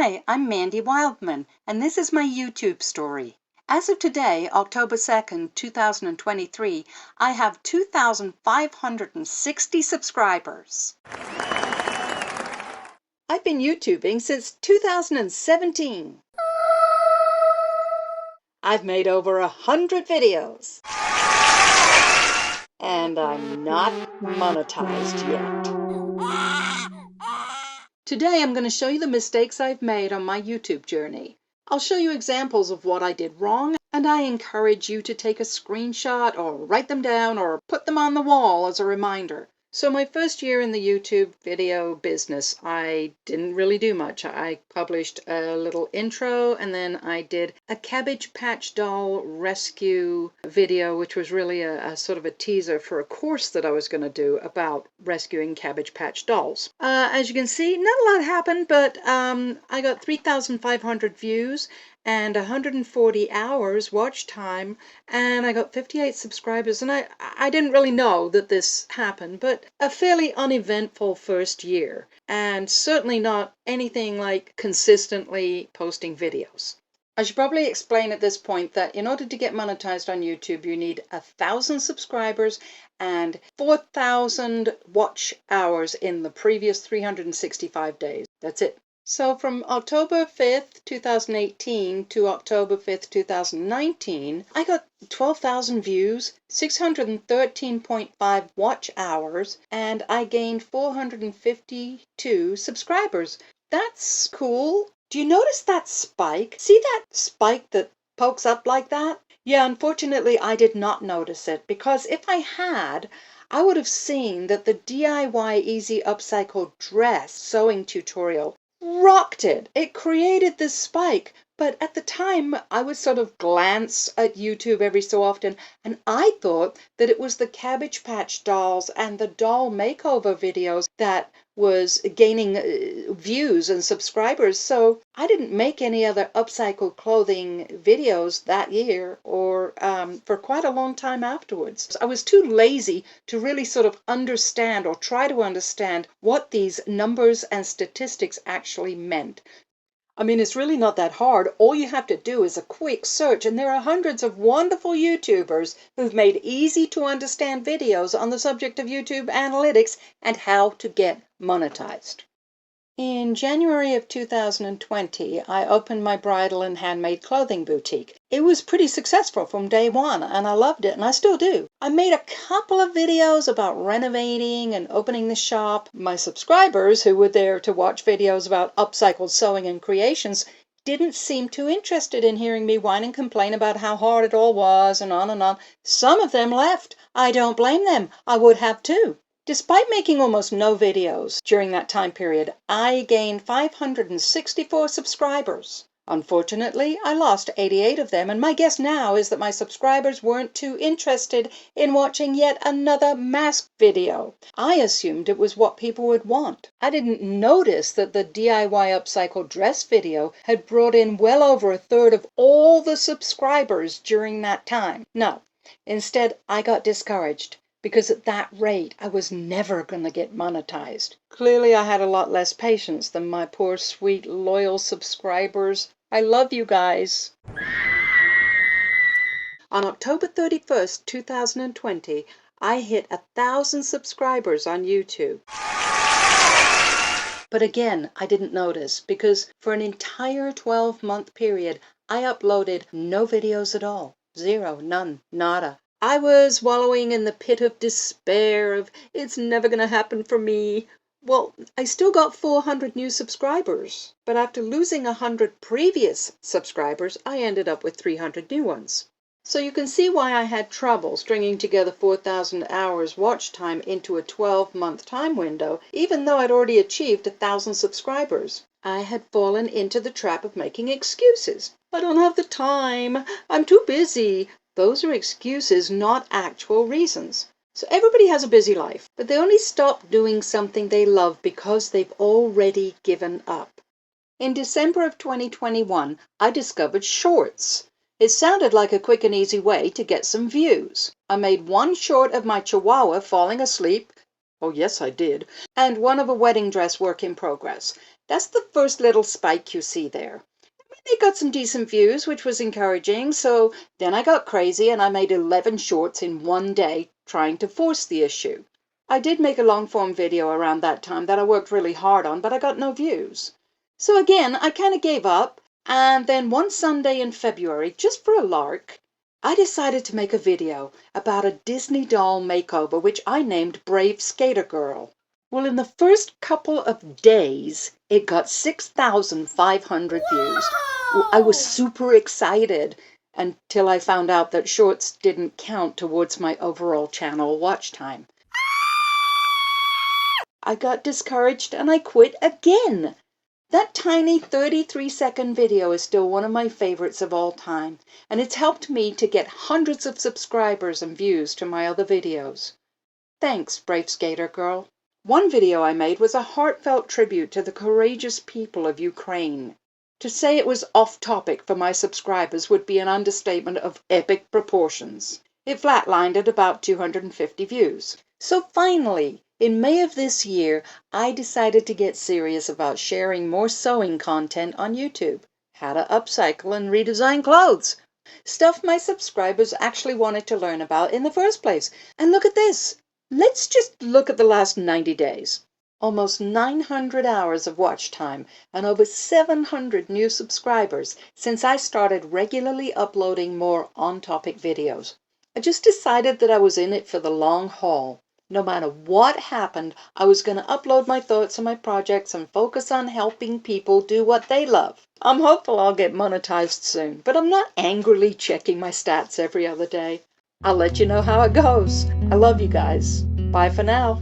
Hi, I'm Mandy Wildman, and this is my YouTube story. As of today, October 2nd, 2023, I have 2,560 subscribers. I've been YouTubing since 2017. I've made over 100 videos. And I'm not monetized yet. Today I'm going to show you the mistakes I've made on my YouTube journey. I'll show you examples of what I did wrong, and I encourage you to take a screenshot or write them down or put them on the wall as a reminder. So my first year in the YouTube video business, I didn't really do much. I published a little intro, and then I did a Cabbage Patch Doll rescue video, which was really a sort of a teaser for a course that I was going to do about rescuing Cabbage Patch Dolls. As you can see, not a lot happened, but I got 3,500 views and 140 hours watch time, and I got 58 subscribers, and I didn't really know that this happened, but a fairly uneventful first year, and certainly not anything like consistently posting videos. I should probably explain at this point that in order to get monetized on YouTube, you need 1,000 subscribers and 4,000 watch hours in the previous 365 days. That's it. So from October 5th, 2018 to October 5th, 2019, I got 12,000 views, 613.5 watch hours, and I gained 452 subscribers. That's cool. Do you notice that spike? See that spike that pokes up like that? Yeah, unfortunately, I did not notice it, because if I had, I would have seen that the DIY Easy Upcycle Dress sewing tutorial rocked it. It created this spike, but at the time I would sort of glance at YouTube every so often, and I thought that it was the Cabbage Patch Dolls and the doll makeover videos that was gaining views and subscribers, so I didn't make any other upcycled clothing videos that year or for quite a long time afterwards. I was too lazy to really sort of understand or try to understand what these numbers and statistics actually meant. I mean, it's really not that hard. All you have to do is a quick search, and there are hundreds of wonderful YouTubers who've made easy to understand videos on the subject of YouTube analytics and how to get monetized. In January of 2020, I opened my bridal and handmade clothing boutique. It was pretty successful from day one, and I loved it, and I still do. I made a couple of videos about renovating and opening the shop. My subscribers, who were there to watch videos about upcycled sewing and creations, didn't seem too interested in hearing me whine and complain about how hard it all was, and on and on. Some of them left. I don't blame them. I would have too. Despite making almost no videos during that time period, I gained 564 subscribers. Unfortunately, I lost 88 of them, and my guess now is that my subscribers weren't too interested in watching yet another mask video. I assumed it was what people would want. I didn't notice that the DIY upcycle dress video had brought in well over a third of all the subscribers during that time. No, instead I got discouraged, because at that rate, I was never going to get monetized. Clearly, I had a lot less patience than my poor, sweet, loyal subscribers. I love you guys. On October 31st, 2020, I hit 1,000 subscribers on YouTube. But again, I didn't notice, because for an entire 12-month period, I uploaded no videos at all. Zero, none, nada. I was wallowing in the pit of despair of, it's never going to happen for me. Well, I still got 400 new subscribers, but after losing 100 previous subscribers, I ended up with 300 new ones. So you can see why I had trouble stringing together 4,000 hours watch time into a 12-month time window, even though I'd already achieved 1,000 subscribers. I had fallen into the trap of making excuses. I don't have the time. I'm too busy. Those are excuses, not actual reasons. So everybody has a busy life, but they only stop doing something they love because they've already given up. In December of 2021, I discovered shorts. It sounded like a quick and easy way to get some views. I made one short of my chihuahua falling asleep. Oh yes, I did. And one of a wedding dress work in progress. That's the first little spike you see there. They got some decent views, which was encouraging. So then I got crazy and I made 11 shorts in one day trying to force the issue. I did make a long form video around that time that I worked really hard on, but I got no views. So again, I kind of gave up. And then one Sunday in February, just for a lark, I decided to make a video about a Disney doll makeover, which I named Brave Skater Girl. Well, in the first couple of days, it got 6,500 views. I was super excited until I found out that shorts didn't count towards my overall channel watch time. I got discouraged and I quit again. That tiny 33-second video is still one of my favorites of all time, and it's helped me to get hundreds of subscribers and views to my other videos. Thanks, Brave Skater Girl. One video I made was a heartfelt tribute to the courageous people of Ukraine. To say it was off topic for my subscribers would be an understatement of epic proportions. It flatlined at about 250 views. So finally, in May of this year, I decided to get serious about sharing more sewing content on YouTube. How to upcycle and redesign clothes. Stuff my subscribers actually wanted to learn about in the first place. And look at this. Let's just look at the last 90 days. Almost 900 hours of watch time and over 700 new subscribers since I started regularly uploading more on-topic videos. I just decided that I was in it for the long haul. No matter what happened, I was going to upload my thoughts on my projects and focus on helping people do what they love. I'm hopeful I'll get monetized soon, but I'm not angrily checking my stats every other day. I'll let you know how it goes. I love you guys. Bye for now.